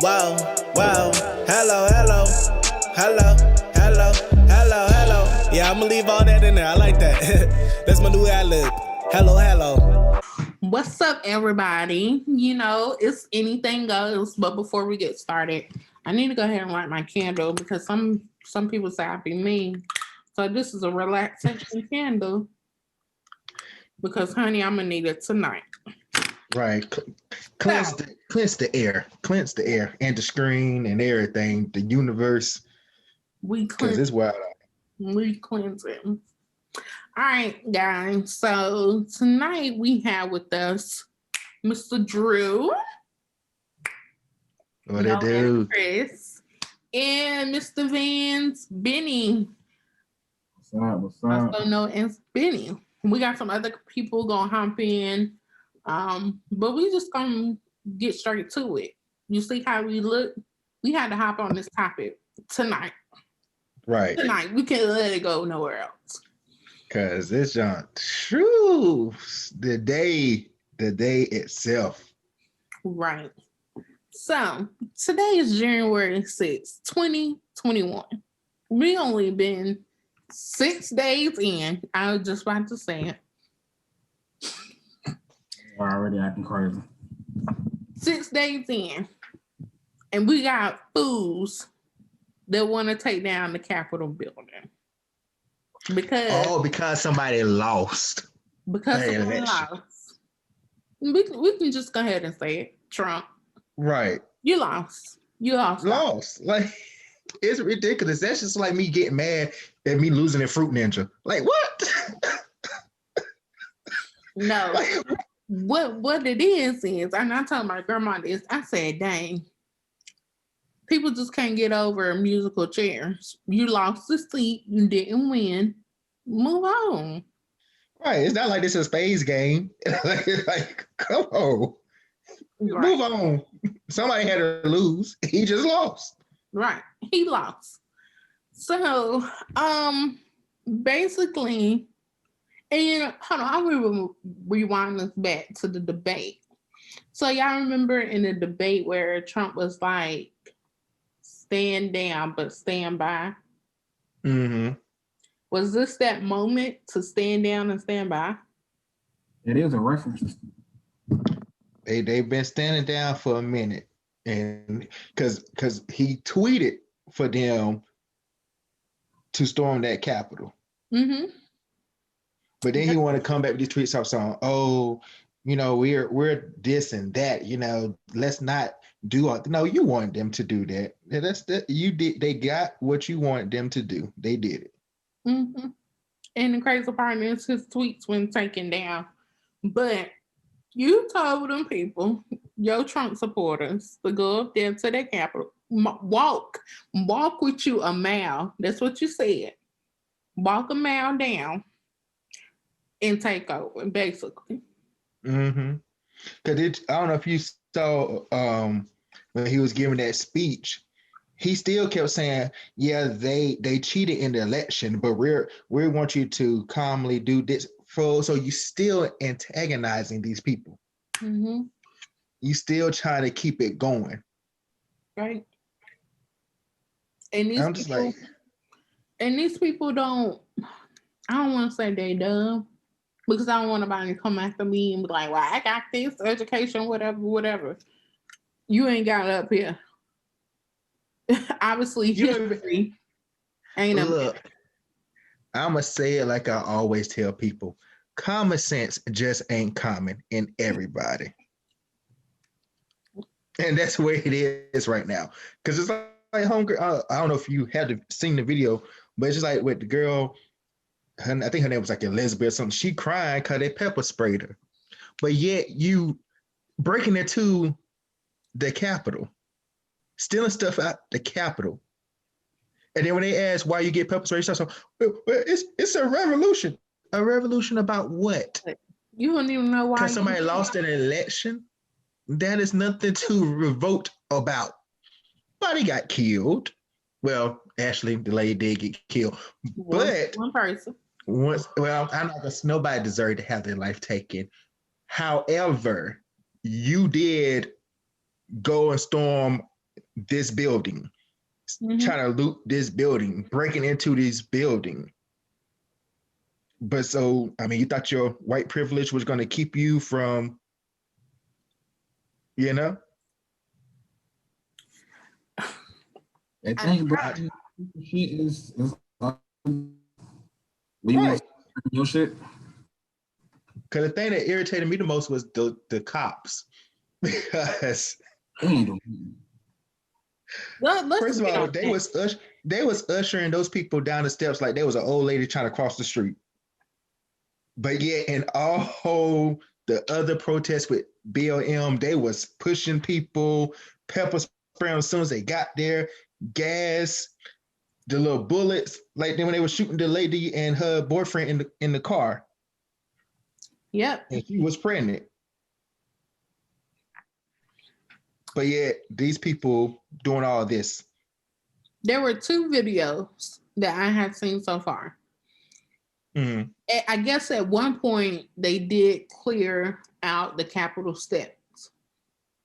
Wow, wow, hello, hello, hello, hello, hello, hello. Yeah, I'ma leave all that in there. I like that. That's my new ad lib. Hello, hello. What's up, everybody? It's anything goes. But before we get started, I need to go ahead and light my candle because some people say I be mean. So this is a relaxation candle because, honey, I'm gonna need it tonight. Right. Cleanse the air and the screen and everything, the universe, We because cleanse, it's wild. we cleanse it. All right, guys. So tonight we have with us Mr. Drew, What it known as do? Chris, and Mr. Vance Benny, What's up? also known as Benny. We got some other people gonna hop in, but we just gonna get straight to it. You see how we look? We had to hop on this topic tonight. Right. Tonight, we can't let it go nowhere else. Because it's John. True. The day itself. Right. So today is January 6th, 2021. We only been 6 days in. I was just about to say it. We're already acting crazy. 6 days in. And we got fools that want to take down the Capitol building. Because somebody lost. Because Hey, someone election. lost. We can just go ahead and say it. Trump, Right. you lost. You lost. Lost. Like, it's ridiculous. That's just like me getting mad at me losing in Fruit Ninja. Like, what? No. Like, What it is, and I told my grandma this, I said, dang, people just can't get over musical chairs. You lost the seat, you didn't win. Move on. right. It's not like this is a spades game. like, come on. Right. Move on. Somebody had to lose. He just lost. Right. He lost. So, basically, and hold on, I will rewind this back to the debate. So y'all remember in the debate where Trump was like, stand down, but stand by? Mm-hmm. Was this that moment to stand down and stand by? It is a reference. They've been standing down for a minute, and because he tweeted for them to storm that Capitol, Mm-hmm. but then he wanted to come back with these tweets saying, "Oh, we're this and that. Let's not do all." No, you wanted them to do that. That's that you did. They got what you wanted them to do. They did it. Mm-hmm. And the crazy part is his tweets went taken down. But you told them people, your Trump supporters, to go up there to the Capitol, walk with you a mile. That's what you said. Walk a mile down and take over, basically. Mm-hmm. Because I don't know if you saw when he was giving that speech, he still kept saying, "Yeah, they cheated in the election, but we want you to calmly do this." So you still antagonizing these people. Mm-hmm. You still trying to keep it going. Right. And I'm just like, these people don't. I don't want to say they dumb because I don't want nobody to come after me and be like, "Well, I got this education, whatever." You ain't got it up here. Obviously, history ain't a look. I'ma say it like I always tell people: common sense just ain't common in everybody, and that's the way it is right now. Because it's like homegirl. I don't know if you had seen the video, but it's just like with the girl. I think her name was like Elizabeth or something. She crying because they pepper sprayed her, but yet you breaking into the Capitol, stealing stuff out the Capitol. And then when they ask why you get pepper spray, so it's a revolution. A revolution about what? You don't even know why. Because somebody lost an election? That is nothing to revolt about. Nobody got killed. Well, Ashley, the lady did get killed. But one person. I'm not gonna. Nobody deserved to have their life taken. However, you did go and storm this building, Mhm. trying to loot this building, breaking into this building. But so, I mean, you thought your white privilege was going to keep you from, you know? I think, bro, shit is we Right. want your shit. Because the thing that irritated me the most was the cops. Because They ain't doing nothing. Let's first of get all, on they was ushering those people down the steps like there was an old lady trying to cross the street. But yet, in all the other protests with BLM, they was pushing people, pepper spray as soon as they got there, gas, the little bullets, like then when they were shooting the lady and her boyfriend in the car, Yep. and she was pregnant. But yet, these people doing all this. There were 2 videos that I have seen so far. Mhm. I guess at one point they did clear out the Capitol steps.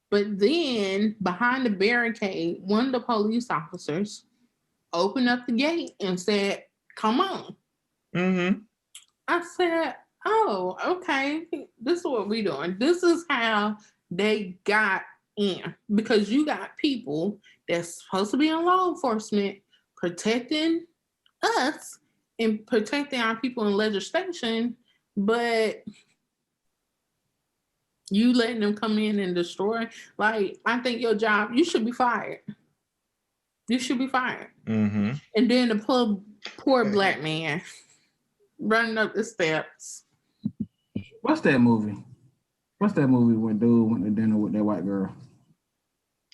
But then behind the barricade, one of the police officers opened up the gate and said, "Come on." Mm-hmm. I said, "Oh, okay. This is what we're doing. This is how they got in." Because you got people that's supposed to be in law enforcement protecting us and protecting our people in legislation, but you letting them come in and destroy. Like, I think your job, you should be fired. You should be fired. Mm-hmm. And then the poor black man running up the steps. What's that movie? What's that movie when dude went to dinner with that white girl?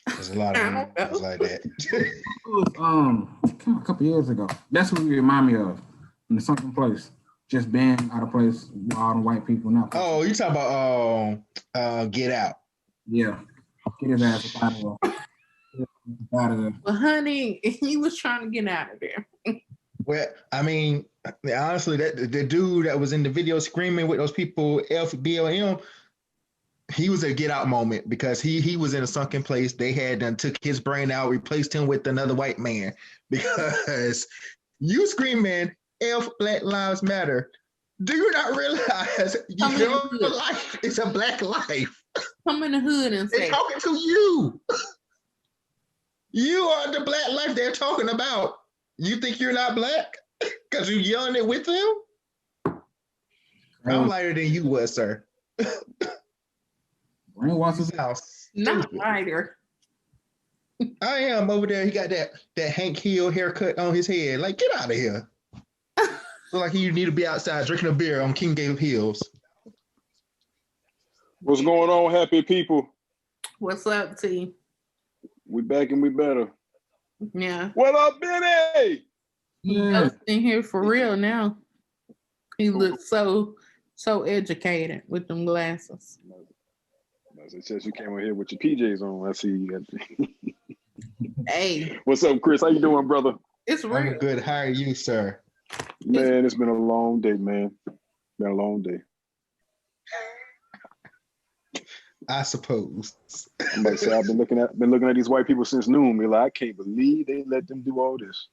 There's a lot of I don't movies know. like that. It was, come on, a couple years ago. That's what you remind me of. In the sunken place, just being out of place with all the white people now. Oh, you talking about Get Out? Yeah, get his ass up out of there. Out of there. But honey, he was trying to get out of there. Well, I mean, honestly, that the dude that was in the video screaming with those people, BLM, he was a get out moment because he was in a sunken place. They had done took his brain out, replaced him with another white man because you screaming F Black Lives Matter. Do you not realize your life is a black life? Come in the hood and They're say, talking to you. You are the black life they're talking about. You think you're not black because you're yelling it with them? I'm lighter than you was, sir. Brainwashes Sounds not stupid. lighter. I am over there. He got that Hank Hill haircut on his head. Like, get out of here. Look like you need to be outside drinking a beer on King Gave Hills. What's going on, happy people? What's up, T? We back and we better. Yeah. What up, Benny? Yeah. In here for real now. He looks so educated with them glasses. It says you came in here with your PJs on. I see you. Hey, What's up, Chris? How you doing, brother? it's real. I'm good. How are you, sir? Man, it's been a long day, man. Been a long day. I suppose. I'm about to say I've been looking at these white people since noon. Be like, I can't believe they let them do all this.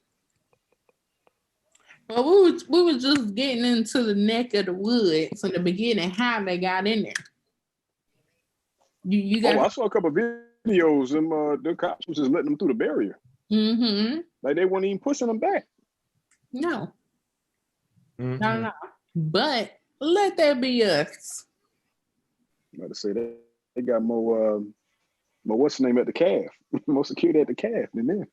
Well, we were just getting into the neck of the woods in the beginning, how they got in there. You got. Oh, I saw a couple of videos. The cops was just letting them through the barrier. Mm-hmm. Like they weren't even pushing them back. No. Mhm. No. But let that be us. I'm about to say that they got more what's the name at the calf? More security at the calf than them.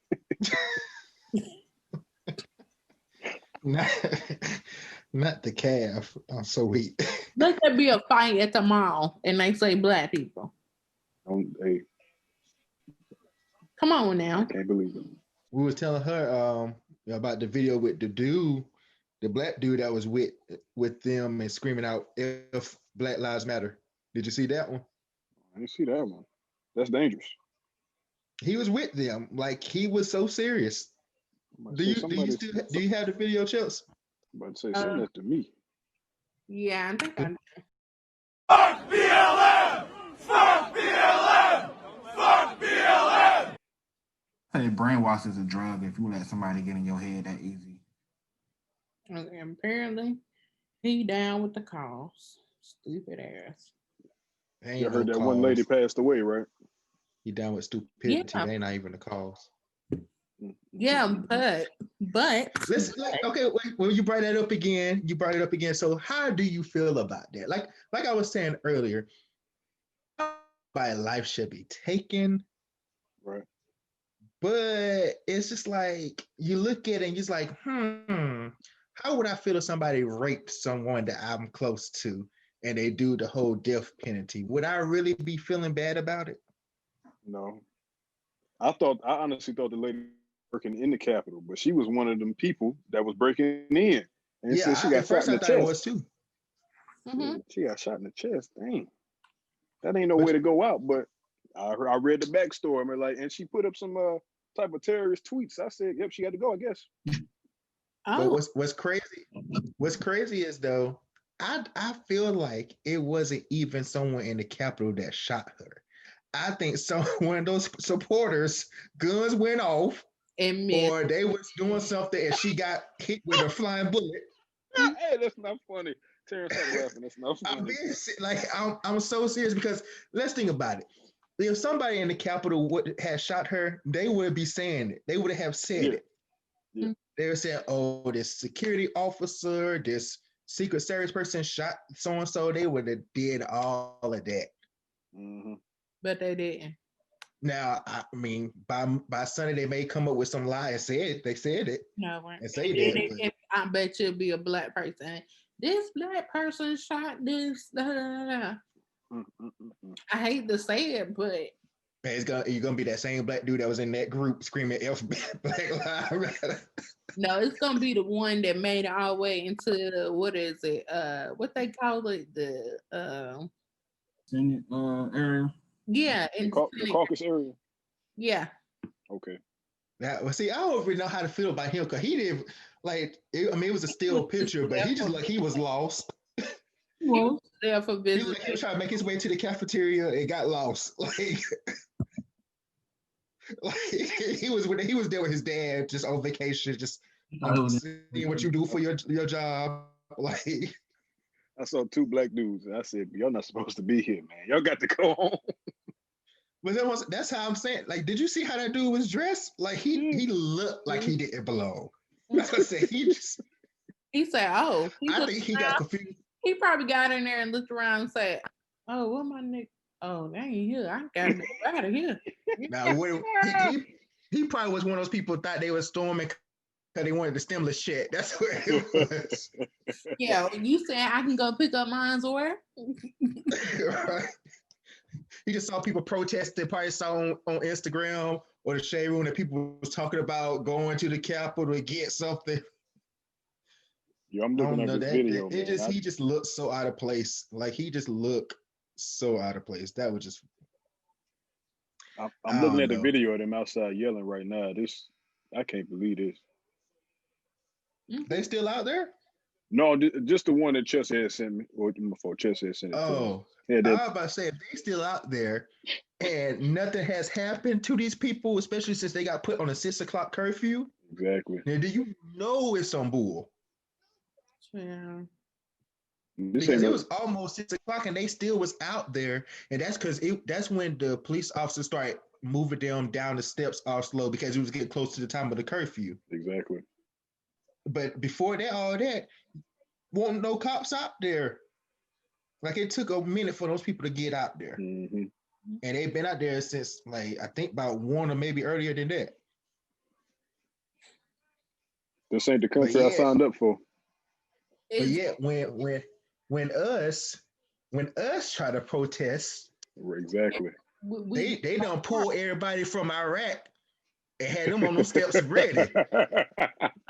Not the calf. I'm so weak. Let there be a fight at the mall and they say black people. Hey, Come on now. I can't believe it. We was telling her about the video with the dude, the black dude that was with them and screaming out "If Black Lives Matter." Did you see that one? I didn't see that one. That's dangerous. He was with them, like he was so serious. I'm about Do to you say do you have the video, Chelsea? I'm about to say send that to me. Yeah, I think I do. Fuck BLM! Fuck BLM! Fuck BLM! brainwash is a drug if you let somebody get in your head that easy. And apparently, he down with the cause. Stupid ass. Ain't You heard no that one lady cause. passed away, right? He down with stupidity. Yeah. They ain't not even the cause. Yeah, but Listen, like, okay, wait, well, you brought that up again. You brought it up again. So how do you feel about that? Like I was saying earlier, my life should be taken, Right. but it's just like you look at it and you're just like, how would I feel if somebody raped someone that I'm close to and they do the whole death penalty? Would I really be feeling bad about it? No. I honestly thought the lady working in the Capitol, but she was one of them people that was breaking in. And Yeah, said she got at shot first in I the thought it chest. was too. mhm. She got shot in the chest. Dang. That ain't no But- way to go out, but I read the backstory. And she put up some type of terrorist tweets. I said, yep, she had to go, I guess. But Oh, what's crazy is though, I feel like it wasn't even someone in the Capitol that shot her. I think one of those supporters, guns went off, and miss. or they was doing something and she got hit with a flying bullet. Hey, that's not funny. Terrence started laughing. That's not I'm funny. being like I'm so serious because let's think about it. If somebody in the Capitol would had shot her, they would be saying it. They would have said Yeah. it. Yeah. They would say, "Oh, this security officer, this Secret Service person shot so and so." They would have did all of that. Mm-hmm. But they didn't. Now, I mean, by Sunday they may come up with some lie and say it. They said it No, and say and that. then But I bet you'll be a black person. This black person shot this. Da, da, da, da. Mm-mm-mm-mm. I hate to say it, but man, you're gonna be that same black dude that was in that group screaming "F Black Lives Matter." no, it's gonna be the one that made it all the way into the, what is it? What they call it? The Senate area. yeah, The in caucus area. yeah. Okay. Now, well, see, I don't really know how to feel about him because he didn't like. It was a still picture, but he just like he was lost. Well, there for He business. was, he was trying to make his way to the cafeteria and got lost. Like he was there with his dad, just on vacation, just seeing what you do for your job. Like, I saw two black dudes and I said, y'all not supposed to be here, man. Y'all got to go home. but that's how I'm saying. Like, did you see how that dude was dressed? Like he looked like he didn't belong. That's what I said. He said, "Oh, I think he got confused. He probably got in there and looked around and said, "Oh, what my nigga? Oh, they ain't here. I gotta go out of here." Now, he probably was one of those people who thought they were storming because they wanted the stimulus check. That's what it was. Yeah, you saying I can go pick up mines or? Right? He just saw people protesting, probably saw on Instagram or the shade room that people was talking about going to the Capitol to get something. Yo, I'm I looking don't at know this that. video, It man. just he just looked so out of place. Like he just looked so out of place. That was just. I'm looking don't at the know. video of them outside yelling right now. I can't believe this. They still out there? No, just the one that Chess had sent me, or before Chess had sent it to me. Oh, Yeah, I that, was about to say if they still out there and nothing has happened to these people, especially since they got put on a 6 o'clock curfew, exactly. then do you know it's some bull? Yeah. This Because ain't it no, was almost 6 o'clock and they still was out there, and that's because that's when the police officers started moving them down the steps all slow because it was getting close to the time of the curfew. exactly. But before that, all that, wasn't no cops out there. Like it took a minute for those people to get out there, Mm-hmm. and they've been out there since like I think about 1 or maybe earlier than that. This ain't the country I yeah. signed up for. But yet, when us try to protest, Exactly. they don't pull everybody from Iraq and had them on those steps ready.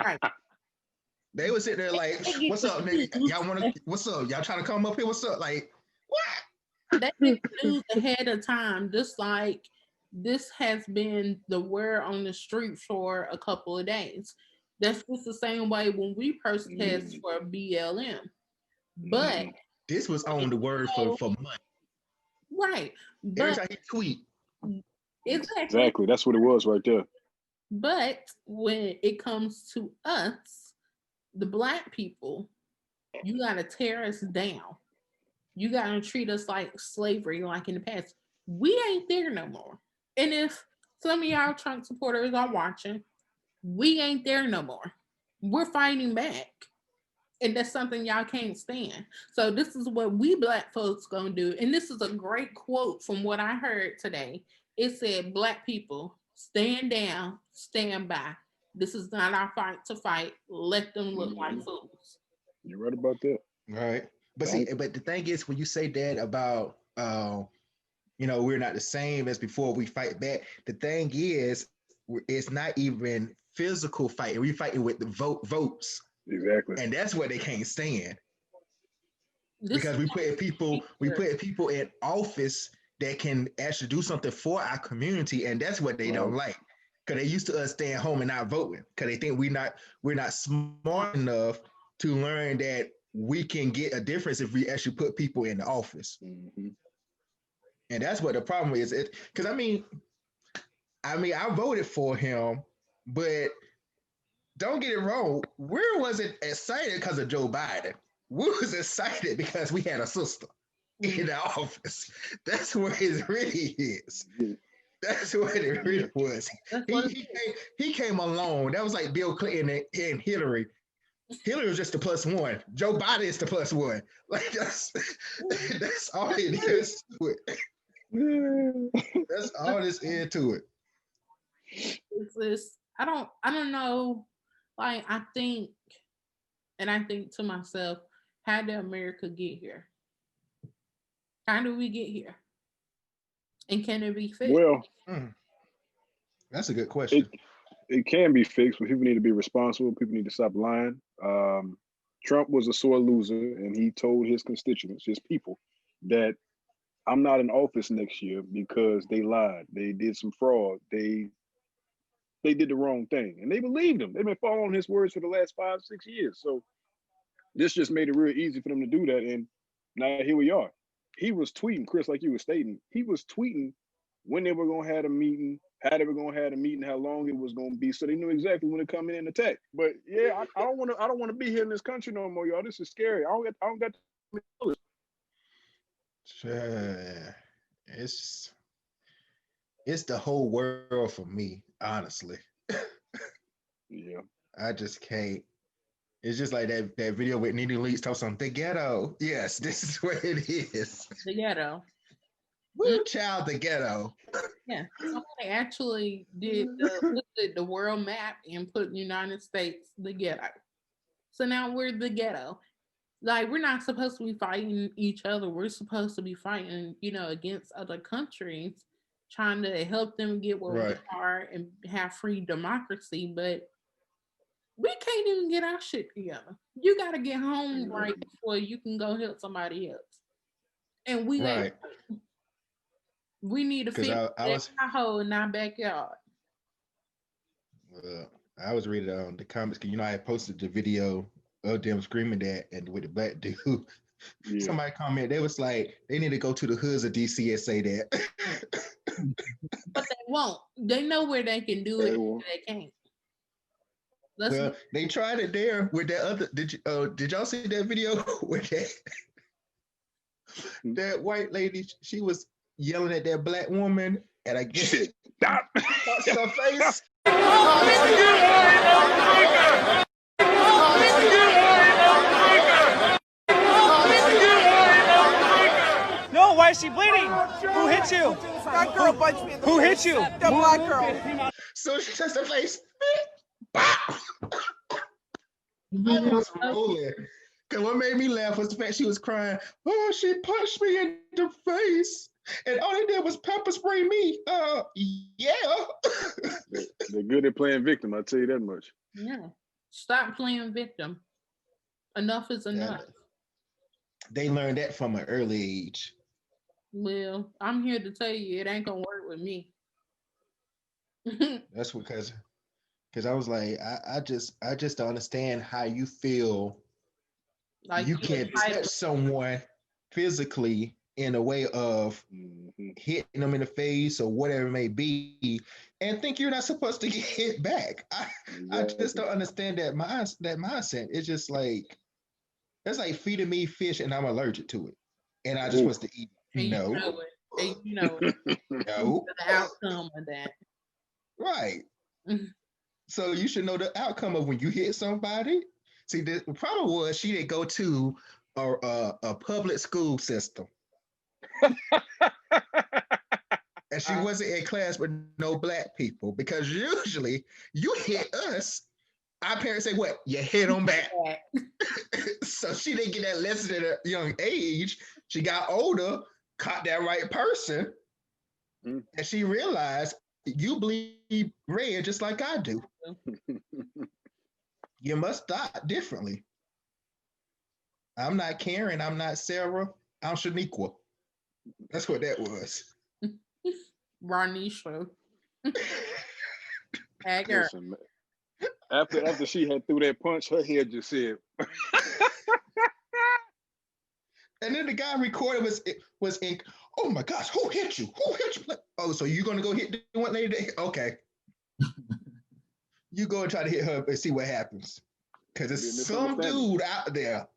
Right. They would sit there like, "What's up, nigga? Y'all want to? What's up? Y'all trying to come up here? What's up? Like, what?" They get news ahead of time, just like this has been the word on the street for a couple of days. That's just the same way when we protest for BLM. But This was on the word for months. right, Every but time he tweet, exactly. Exactly. That's what it was right there. But when it comes to us, the Black people, you gotta tear us down. You gotta treat us like slavery, like in the past. We ain't there no more. And if some of y'all Trump supporters are watching, we ain't there no more. We're fighting back. And that's something y'all can't stand. So this is what we Black folks gonna do. And this is a great quote from what I heard today. It said, Black people, stand down, stand by. This is not our fight to fight. Let them look like fools. You're right about that. Right. But see, but the thing is, when you say that about, we're not the same as before, we fight back. The thing is, it's not even physical fighting. We're fighting with the votes. Exactly. And that's what they can't stand. Because we put people in office that can actually do something for our community, and that's what they don't like. Because they used to us staying home and not voting. Because they think we're not smart enough to learn that we can get a difference if we actually put people in the office. Mm-hmm. And that's what the problem is. Because I mean, I voted for him, but don't get it wrong. We wasn't excited because of Joe Biden. We was excited because we had a sister in the office. That's what it really is. That's what it really was. He came along. That was like Bill Clinton and Hillary. Hillary was just the plus one. Joe Biden is the plus one. Like that's all it is to it. That's all this is to it. It's this. I don't know. Like I think to myself, how did America get here? How did we get here? And can it be fixed? Well, that's a good question. It can be fixed, but people need to be responsible. People need to stop lying. Trump was a sore loser, and he told his constituents, his people, that I'm not in office next year because they lied. They did some fraud. They did the wrong thing, and they believed him. They've been following his words for the last 5-6 years. So this just made it real easy for them to do that. And now here we are. He was tweeting, Chris, like you were stating, he was tweeting when they were going to have a meeting, how they were going to have a meeting, how long it was going to be. So they knew exactly when to come in and attack. But yeah, I don't want to be here in this country no more, y'all. This is scary. I don't got to. Sure. It's the whole world for me, honestly. Yeah. I just can't. It's just like that video with Nene Leakes talking something. The ghetto. Yes, this is what it is. The ghetto. Woo, child, the ghetto. Yeah. Somebody actually did the world map and put United States the ghetto. So now we're the ghetto. Like we're not supposed to be fighting each other. We're supposed to be fighting, against other countries, trying to help them get where we are and have free democracy. But we can't even get our shit together. You got to get home right before you can go help somebody else. And we need to fix our hole in our backyard. I was reading the comments because I had posted the video of them screaming that, and with the black dude, somebody commented, they was like, they need to go to the hoods of DC and say that. But they won't. They know where they can do it, and they can't. They tried it there with that other. Did y'all see that video with that white lady? She was yelling at that black woman, and I guess stop her face. No, why is she bleeding? Who hit you? That girl punched me in the Who face. hit you? The black girl. So she touched her face. I was rolling. Because what made me laugh was the fact she was crying. Oh, she punched me in the face. And all they did was pepper spray me. Yeah. They're good at playing victim, I'll tell you that much. Yeah. Stop playing victim. Enough is enough. They learned that from an early age. Well, I'm here to tell you it ain't gonna work with me. That's because I was like, I just don't understand how you feel like you can touch someone physically in a way of Mhm. hitting them in the face or whatever it may be, and think you're not supposed to get hit back. I just Exactly. don't understand that mindset. It's just like it's like feeding me fish and I'm allergic to it, and I just Ooh. supposed to eat. And you No, know it. And you know it. no, The outcome of that. right. Mhm. So you should know the outcome of when you hit somebody. See, the problem was she didn't go to a public school system, and she wasn't in class with no black people because usually you hit us. Our parents say, "What? You hit them back." So she didn't get that lesson at a young age. She got older, caught that right person, Mm. and she realized you bleed red just like I do. You must thought differently. I'm not Karen. I'm not Sarah. I'm Shaniqua. That's what that was. Ronisha. Hey, girl. Listen, man. After she had threw that punch, her head just said, And then the guy recorded was in. Oh my gosh, who hit you? Who hit you? Oh, so you're gonna go hit the one lady? Okay, you go and try to hit her and see what happens. Because Be a there's some misunderstanding. dude out there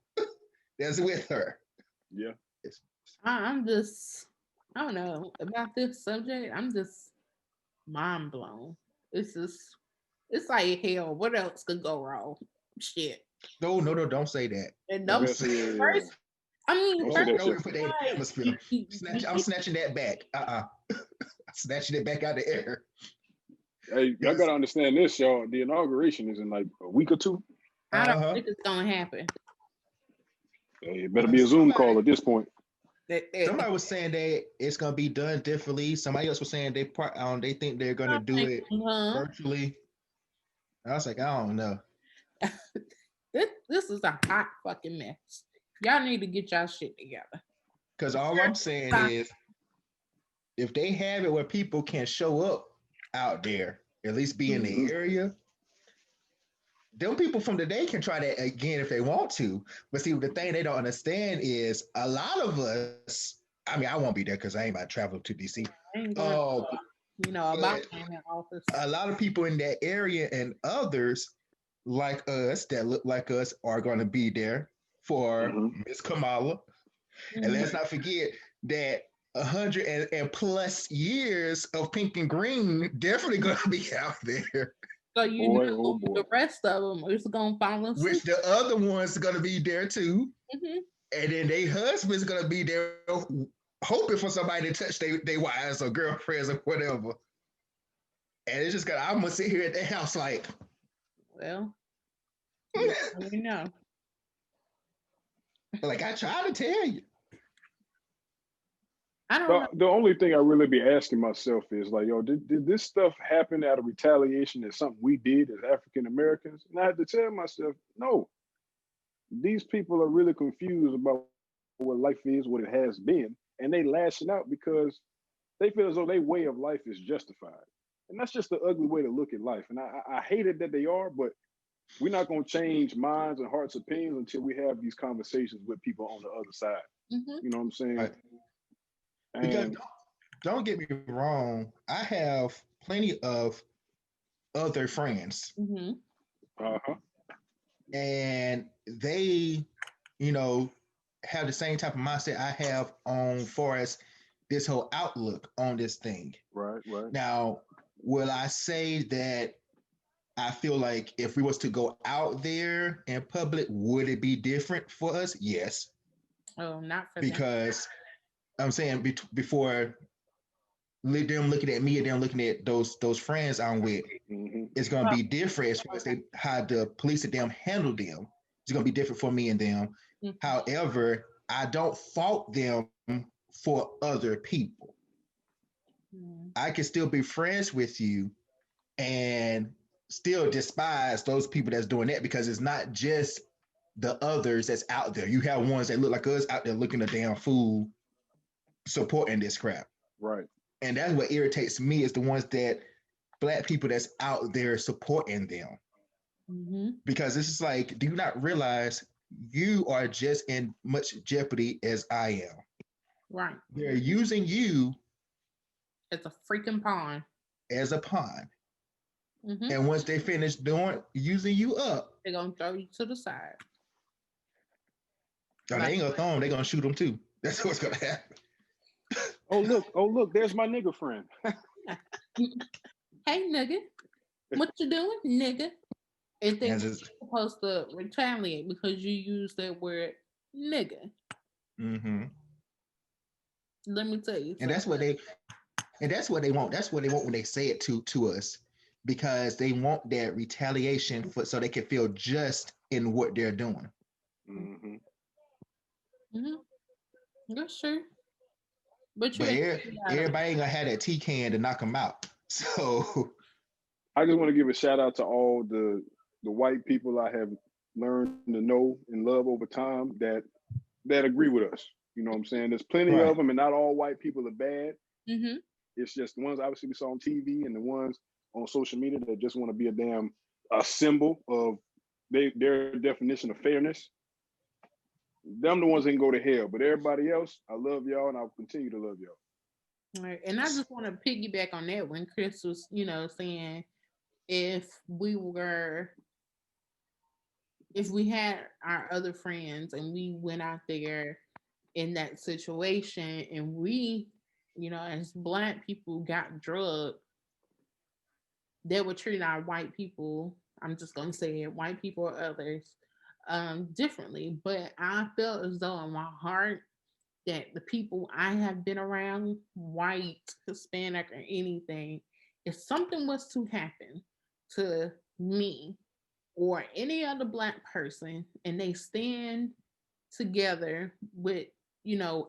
that's with her. yeah. I'm just, I don't know about this subject. I'm just mind blown. It's just, it's like hell. What else could go wrong? Shit. No, don't say that. And Don't no, Yeah, say yeah. first, I mean, Don't Oh, say first, that no, shit. put that in the like, atmosphere. I'm snatching that back. Snatching it back out of the air. Hey, y'all gotta understand this, y'all. The inauguration is in like a week or two. I don't Uh-huh. think it's gonna happen. Hey, it better be a Zoom call at this point. Somebody was saying that it's gonna be done differently. Somebody else was saying they think they're gonna do it virtually. I was like, I don't know. This is a hot fucking mess. Y'all need to get y'all shit together. Because all I'm saying is, if they have it where people can show up out there, at least be in the area, them people from today can try that again if they want to. But see, the thing they don't understand is a lot of us. I mean, I won't be there because I ain't about to travel to DC. I ain't going, about in the office. A lot of people in that area and others like us that look like us are going to be there for Miss Kamala. And let's not forget that 100 and plus years of pink and green definitely going to be out there. So the rest of them is going to follow suit. Which the other ones are going to be there too. And then their husband's going to be there hoping for somebody to touch their wives or girlfriends or whatever. And it's just I'm going to sit here at the house like, well, you know. Like I tried to tell you. I don't know. The only thing I really be asking myself is like, yo, did this stuff happen out of retaliation as something we did as African Americans? And I had to tell myself, no. These people are really confused about what life is, what it has been, and they lashing out because they feel as though their way of life is justified. And that's just the ugly way to look at life. And I hate it that they are, but we're not going to change minds and hearts' opinions until we have these conversations with people on the other side. You know what I'm saying? Right. Because don't get me wrong, I have plenty of other friends. And they, have the same type of mindset I have on far as this whole outlook on this thing. Right. Now, will I say that I feel like if we was to go out there in public, would it be different for us? Yes. Oh, not for because I'm saying before them looking at me and them looking at those friends I'm with, it's gonna be different as far as how the police and them handle them. It's gonna be different for me and them. However, I don't fault them for other people. I can still be friends with you and still despise those people that's doing that because it's not just the others that's out there. You have ones that look like us out there looking a damn fool supporting this crap. Right. And that's what irritates me is the ones that Black people that's out there supporting them. Because this is like, do you not realize you are just in much jeopardy as I am? Right. They're using you It's a freaking pawn. as a pawn. Mm-hmm. And once they finish using you up, They're gonna throw you to the side. they ain't gonna throw them, they're gonna shoot them too. That's what's gonna happen. Oh look, there's my nigga friend. Hey, nigga, what you doing, nigga? And they're As is- supposed to retaliate because you use that word, nigga. Mhm. Let me tell you. And that's what they want. That's what they want when they say it to us, because they want that retaliation so they can feel just in what they're doing. Mm-hmm. Mm-hmm. That's true. But everybody ain't gonna have that T-can to knock them out. So I just want to give a shout out to all the white people I have learned to know and love over time that agree with us. You know what I'm saying? There's plenty of them, and not all white people are bad. Mm-hmm. It's just the ones obviously we saw on TV and the ones on social media that just want to be a symbol of their definition of fairness. Them the ones that can go to hell. But everybody else, I love y'all and I'll continue to love y'all. Right. And I just want to piggyback on that when Chris was, saying if we had our other friends and we went out there in that situation and we, as Black people got drugged, they were treating our white people, I'm just going to say it, white people or others, differently. But I felt as though in my heart that the people I have been around, white, Hispanic, or anything, if something was to happen to me or any other Black person and they stand together with,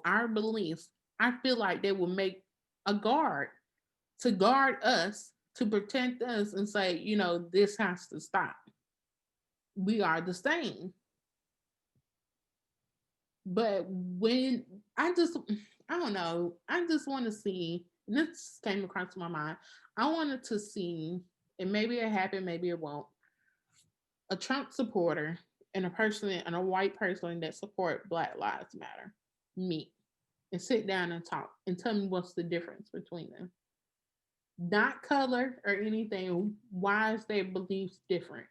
our beliefs, I feel like they will make a guard to guard us, to protect us and say, this has to stop. We are the same. But when I don't know, I just want to see, and this came across my mind, I wanted to see, and maybe it happened, maybe it won't, a Trump supporter and a white person that support Black Lives Matter meet and sit down and talk and tell me what's the difference between them. Not color or anything. Why is their beliefs different?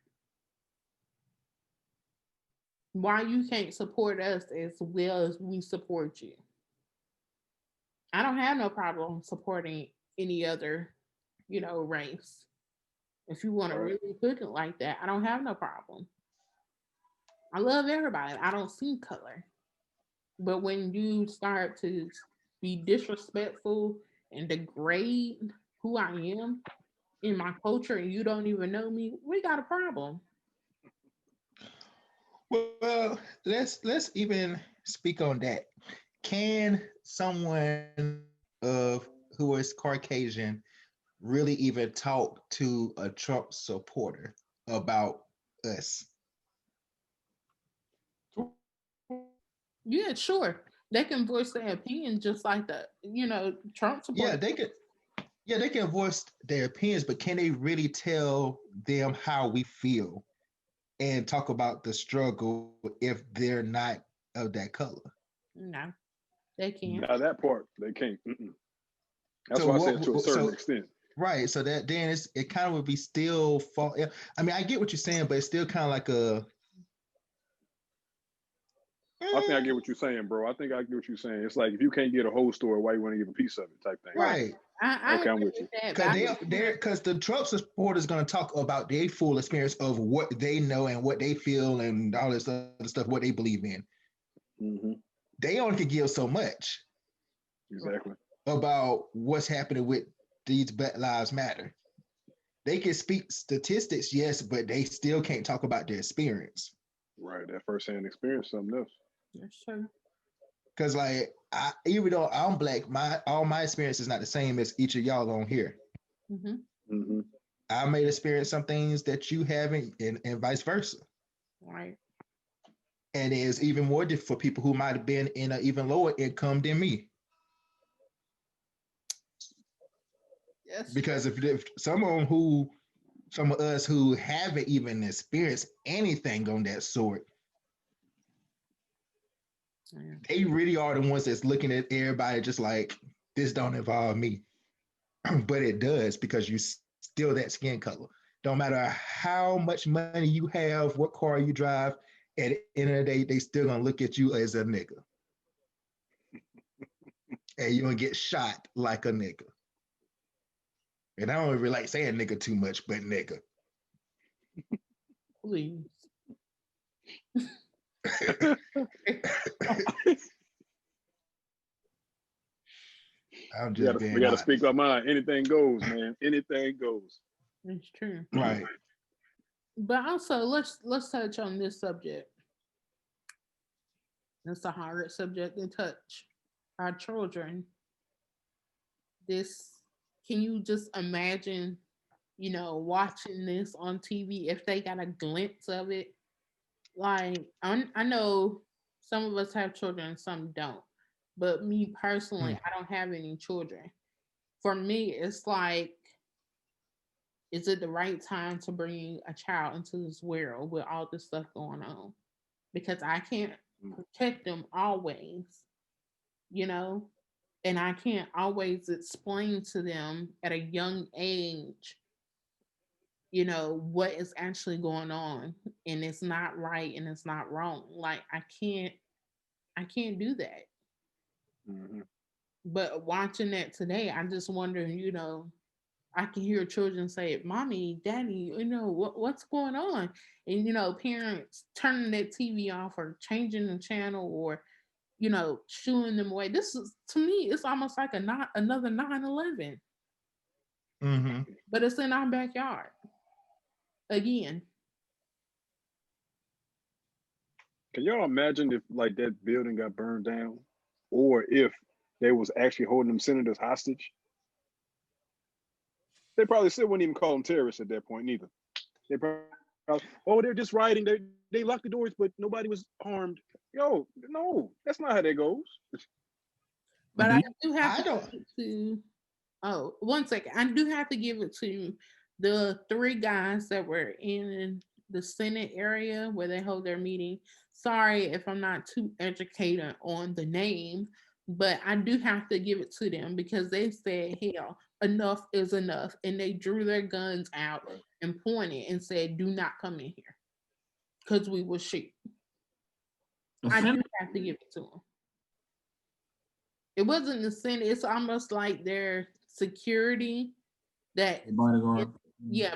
Why you can't support us as well as we support you? I don't have no problem supporting any other, race. If you want to really put it like that, I don't have no problem. I love everybody. I don't see color. But when you start to be disrespectful and degrade who I am in my culture and you don't even know me, we got a problem. Well, let's even speak on that. Can someone who is Caucasian really even talk to a Trump supporter about us? Yeah, sure. They can voice their opinion just like the, Trump supporter. They can voice their opinions, but can they really tell them how we feel and talk about the struggle if they're not of that color? No, they can't. Now that part they can't. That's why I said to a certain extent. Right. So that then it kind of would be still fall. I mean, I get what you're saying, but it's still kind of like a. I think I get what you're saying, bro. I think I get what you're saying. It's like if you can't get a whole story, why you want to give a piece of it, type thing. Right. Okay, I'm with you. Because the Trump supporters going to talk about their full experience of what they know and what they feel and all this other stuff, what they believe in. Mm-hmm. They only can give so much. Exactly. About what's happening with these Black Lives Matter. They can speak statistics, yes, but they still can't talk about their experience. Right. That firsthand experience, something else. That's true. Because even though I'm Black, all my experience is not the same as each of y'all on here. Mm-hmm. Mm-hmm. I may experience some things that you haven't, and vice versa. Right. And it's even more difficult for people who might have been in an even lower income than me. Yes. Because if some of us who haven't even experienced anything on that sort, Yeah. They really are the ones that's looking at everybody just like, this don't involve me. But it does, because you still that skin color. Don't matter how much money you have, what car you drive, at the end of the day, they still gonna look at you as a nigga. And you're gonna get shot like a nigga. And I don't really like saying nigga too much, but nigga. Please. I'm just we being gotta honest. speak our mind. Anything goes, man. Anything goes. It's true. Right. But also, let's touch on this subject. It's a hard subject to touch. Our children. Can you just imagine, watching this on TV if they got a glimpse of it? Like, I know some of us have children, some don't. But me personally, I don't have any children. For me, it's like, is it the right time to bring a child into this world with all this stuff going on? Because I can't protect them always, and I can't always explain to them at a young age, what is actually going on, and it's not right and it's not wrong. Like, I can't do that. Mm-hmm. But watching that today, I just wonder, I can hear children say, "Mommy, Daddy, what's going on?" And parents turning that TV off or changing the channel or, shooing them away. This is, to me, it's almost like another 9/11, Mm-hmm. but it's in our backyard again. Can y'all imagine if like that building got burned down, or if they was actually holding them senators hostage? They probably still wouldn't even call them terrorists at that point either. They probably, they're just rioting. They locked the doors, but nobody was harmed. Yo, no, that's not how that goes. But I do have I to don't- give it to. Oh, 1 second. I do have to give it to the 3 guys that were in the Senate area where they hold their meeting. Sorry if I'm not too educated on the name, but I do have to give it to them because they said, hell, enough is enough. And they drew their guns out and pointed and said, do not come in here because we will shoot. I do have to give it to them. It wasn't the Senate. It's almost like their security that, Bodyguard.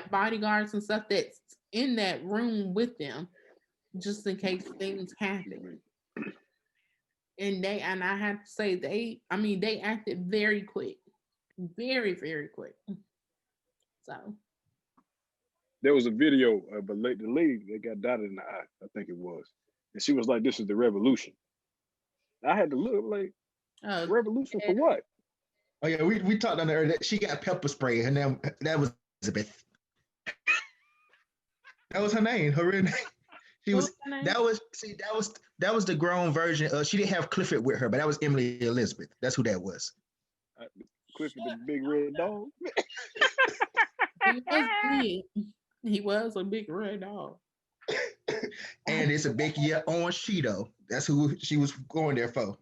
bodyguards and stuff that's in that room with them, just in case things happen. And I have to say they acted very quick, very, very quick. So There was a video of the lady that got dotted in the eye, I think it was, and she was like, "This is the revolution." I had to look like, revolution for what? Oh yeah, we talked on there that she got pepper spray. Her name, that was Elizabeth. That was her name. Her real name. She was. That was the grown version. She didn't have Clifford with her, but that was Emily Elizabeth. That's who that was. Clifford the big red dog. He was big. He was a big red dog. And it's a Becky on Cheeto. That's who she was going there for.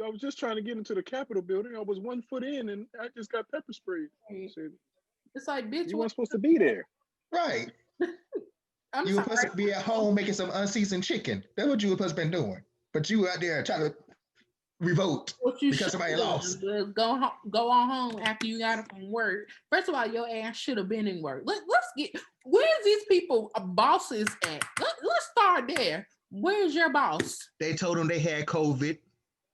I was just trying to get into the Capitol building. I was 1 foot in, and I just got pepper sprayed. It's like, bitch, you weren't supposed to be there. Right. You were supposed to be at home making some unseasoned chicken. That's what you were supposed to be doing. But you were out there trying to revolt because somebody lost. Go on home after you got it from work. First of all, your ass should have been in work. Let's get, where's these people bosses at? Let's start there. Where's your boss? They told them they had COVID,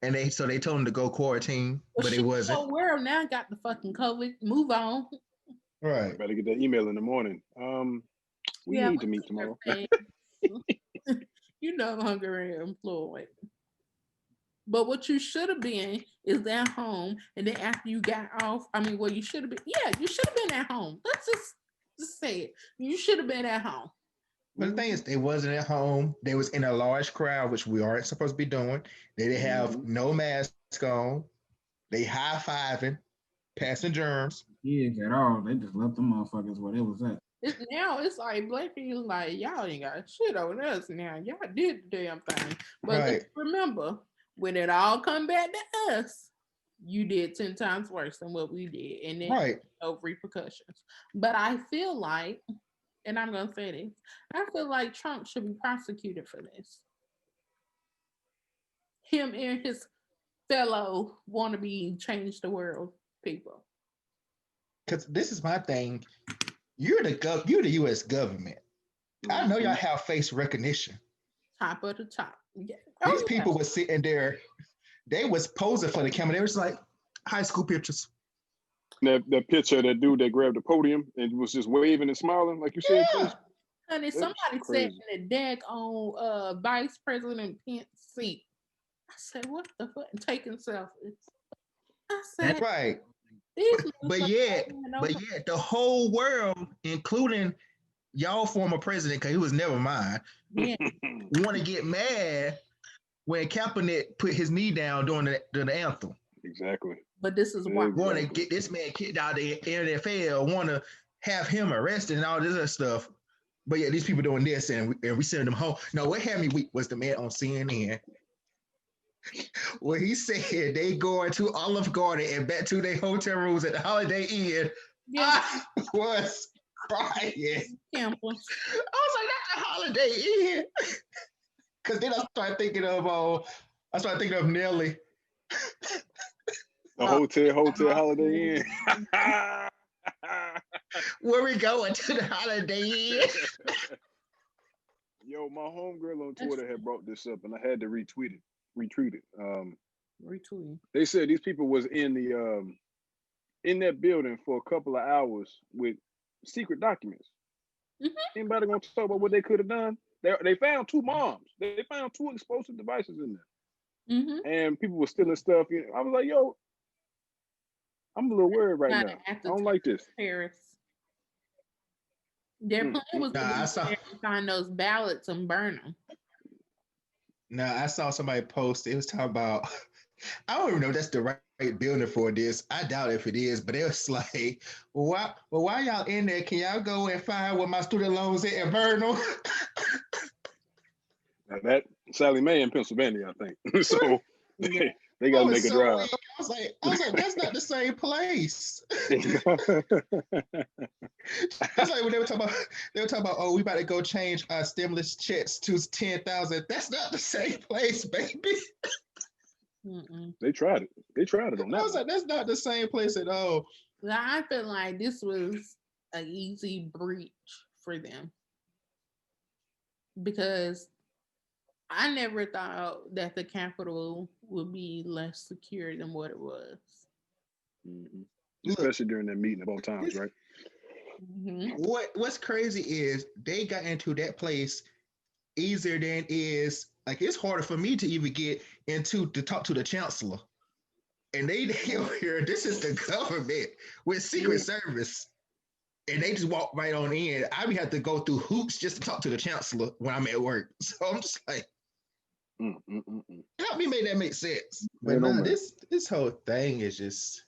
and they told them to go quarantine, but it wasn't. The world now got the fucking COVID. Move on. Right. Better get that email in the morning. We need to meet tomorrow. Hungry employed. But what you should have been is at home, and then after you got off, you should have been. Yeah, you should have been at home. Let's just say it. You should have been at home. But the thing is, they wasn't at home. They was in a large crowd, which we aren't supposed to be doing. They didn't have no mask on. They high-fiving, passing germs. Yeah, at all. They just left them motherfuckers where they was at. Now it's like black people like y'all ain't got shit on us now. Y'all did the damn thing. But let's remember, when it all come back to us, you did 10 times worse than what we did. And then no repercussions. But I feel like, and I'm gonna say this, I feel like Trump should be prosecuted for this. Him and his fellow wannabe change the world people. Because this is my thing. You're the U.S. government. I know y'all have face recognition. Top of the top. Yeah. These people were sitting there. They was posing for the camera. They was like high school pictures. That picture of that dude that grabbed the podium and was just waving and smiling, like you said. Honey, somebody sat in the deck on Vice President Pence's seat. I said, what the fuck? Taking selfies. I said, that's right. But yet, the whole world, including y'all former president, because he was never mine, want to get mad when Kaepernick put his knee down during the anthem. Exactly. But this is why want to get this man kicked out of the NFL, want to have him arrested and all this other stuff. But yeah, these people doing this and we send them home. No, what had me weak was the man on CNN where he said they going to Olive Garden and back to their hotel rooms at the Holiday Inn. Yeah. I was crying. I was like, that's a Holiday Inn. Because then I started thinking of Nelly. The hotel Holiday Inn. Where we going to the Holiday Inn? Yo, my homegirl on Twitter had brought this up, and I had to retweet it. Retweet. They said these people was in that building for a couple of hours with secret documents. Anybody gonna talk about what they could have done? They found 2 bombs. They found 2 explosive devices in there, and people were stealing stuff. I was like, yo, I'm a little worried right now. I don't like this. Paris. Their plan was to find those ballots and burn them. No, I saw somebody post. It was talking about. I don't even know if that's the right building for this. I doubt if it is, but it was like, why y'all in there? Can y'all go and find where my student loans at and burn them? That Sally Mae in Pennsylvania, I think. So they got to make a drive. I was like, that's not the same place. It's like when they were talking about, oh, we about to go change our stimulus checks to 10,000. That's not the same place, baby. They tried it on that. I was like, that's not the same place at all. I feel like this was an easy breach for them because I never thought that the Capitol would be less secure than what it was. Especially during that meeting of all times, right? What's crazy is they got into that place easier than is like it's harder for me to even get into to talk to the chancellor. And they over here, this is the government with Secret Service. And they just walk right on in. I would have to go through hoops just to talk to the chancellor when I'm at work. So I'm just like, help me make that make sense. But no, this whole thing is just,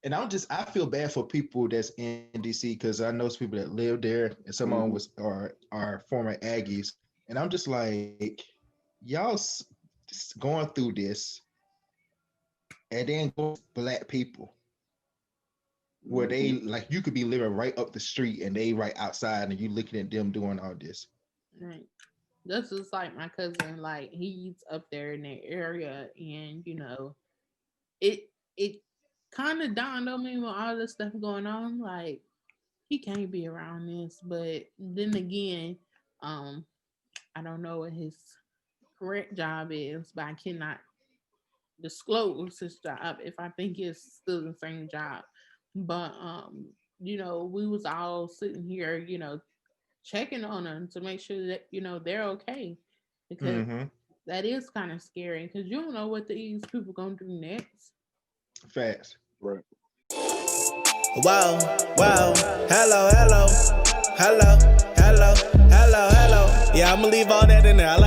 and I feel bad for people that's in DC because I know some people that live there and some of them are former Aggies. And I'm just like, y'all just going through this and then go Black people where they like you could be living right up the street and they right outside and you looking at them doing all this. Right. That's just like my cousin, like he's up there in that area and you know, it kind of dawned on me with all this stuff going on, like he can't be around this, but then again, I don't know what his correct job is, but I cannot disclose his job if I think it's still the same job. But you know, we was all sitting here, you know, checking on them to make sure that, you know, they're okay. Because that is kind of scary because you don't know what these people gonna do next. Fast. Right. Wow, hello. Yeah, I'ma leave all that in there. I like